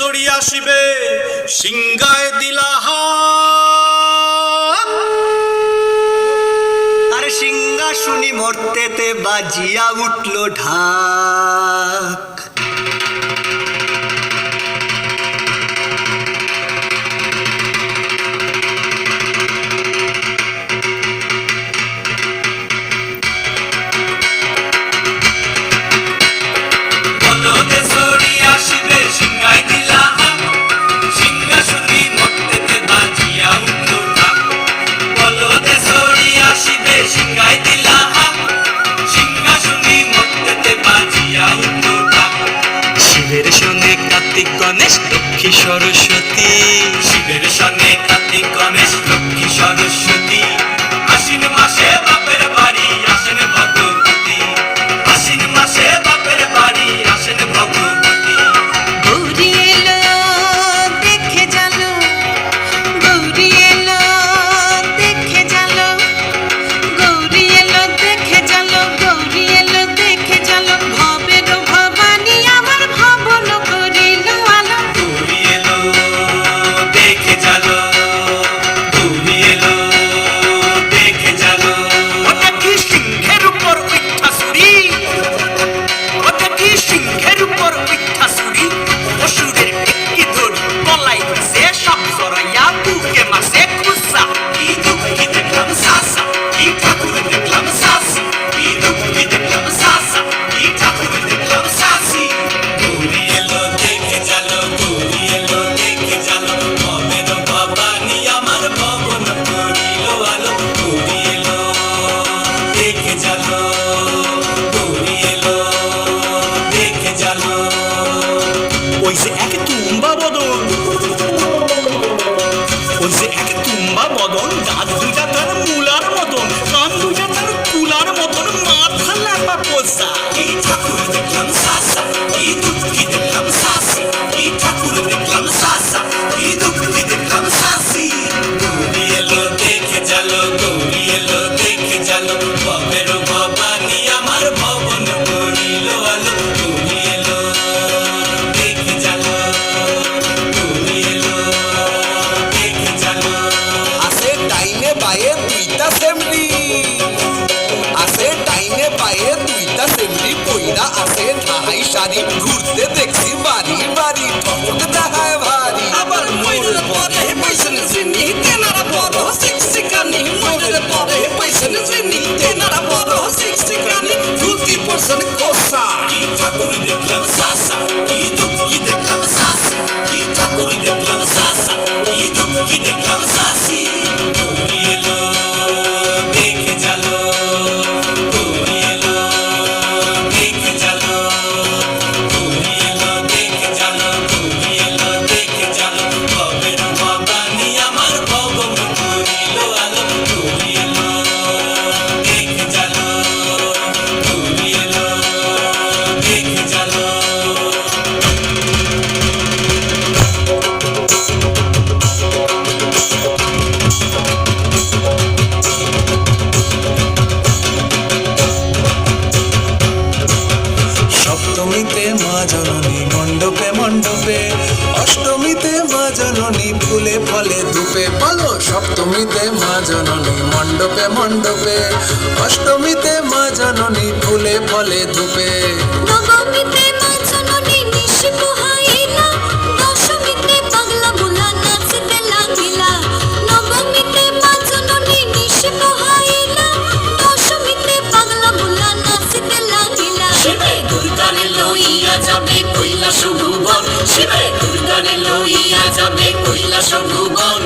Sorry আসিবে সিংগায় দিলা আরে সিংহা শুনি মরতেতে বাজিয়া উঠল ঢাক। শিবের সঙ্গে কার্তিক গণেশ লক্ষ্মী সরস্বতী, শিবের সঙ্গে কার্তিক গণেশ লক্ষ্মী সরস্বতী, আশ্বিন মাসে বাপের বাড়ি আসেন ভগবতী, আশ্বিন মাসে বাপের বাড়ি আসেন ভগবতী। গৌরী এলো দেখে জানো, গৌরী এলো দেখে জানো, গৌরী এলো দেখে জানো, গৌরী এলো দেখে জানো, ভবের ভবানী আমার ভবন করিল আলো। গৌরী এলো দেখে জানো, গৌরী এলো দেখে জানো। ওটা কি সিংহের উপর উঠা ছুরি, ওটা কি সিংহের উপর উঠা ছুরি, অসুরের টিকি ধরি গলায় সে সব জড়াইয়া বুকে মাসে খুসা। কি দুঃখী দেখলাম সাসা, কি ঠাকুর দেখলাম সাসি, কি দুঃখী দেখলাম সাসা, কি ঠাকুর দেখলাম সাসি। গৌরী এলো দেখে জানো, গৌরী এলো দেখে জানো, ভবের ভবানী আমার ভবন করিল আলো। গৌরী এলো দেখে জানো, গৌরী এলো দেখে জানো। ওই যে এক তুম্বা বদন, ওই যে এক তুম্বা বদন, দাঁত দুইটা তার মূলার মতন, কান দুইটা তার কুলার মতন, মাথা লাপা পোষা। কি ঠাকুর দেখলাম সাসা, কি দুঃখী দেখলাম সাসি, কি ঠাকুর দেখলাম সাসা, কি দুঃখী দেখলাম সাসি। গৌরী এলো দেখে জানো, গৌরী এলো দেখে জানো, ভবের ভবানী আমার ভবন করিল আলো। গৌরী এলো দেখে জানো, গৌরী এলো দেখে জানো। আছে ডাইনে বায়ে দুইটা সেমরি, আছে ডাইনে বায়ে দুইটা সেমরি, কইরা আছে ঢাই শাড়ি, ঘুরতে দেখছি বাড়ি বাড়ি, ঠক দেখায় ভারী। আবার ময়ূর পরে পয়সন চিনি, তেনারা বড় শিক্ষিকানি, ময়ূর পরে পয়সন চিনি, তেনারা বড় শিক্ষিকানি, ধুতি পরশন কোসা। কি ঠাকুর দেখলাম সাসা, কি দুঃখী দেখলাম সাসি, কি ঠাকুর দেখলাম সাসা, কি দুঃখী দেখলাম সাসি। গৌরী এলো দেখে জানো, গৌরী এলো দেখে জানো, গৌরী এলো দেখে জানো, গৌরী এলো দেখে জানো, ভবের ভবানী আমার ভবন করিল আলো। গৌরী এলো দেখে জানো, গৌরী এলো দেখে জানো। সপ্তমীতে মা জননী মণ্ডপে মণ্ডপে, অষ্টমীতে মা জননী ফুলে ফলে ধূপে। বলো সপ্তমীতে মা জননী মণ্ডপে মণ্ডপে, অষ্টমীতে মা জননী ফুলে ফলে ধূপে। নবমীতে মা জননী নিশি পোহাইলা, দশমীতে পাগলা বুলা নাচতে লাগিলা। নবমীতে মা জননী নিশি পোহাইলা, দশমীতে পাগলা বুলা নাচতে লাগিলা। শিবে দুর্গারে লইয়া যাবে কৈলাস ভুবন, শিবে দুর্গারে লইয়া যাবে কৈলাস ভুবন।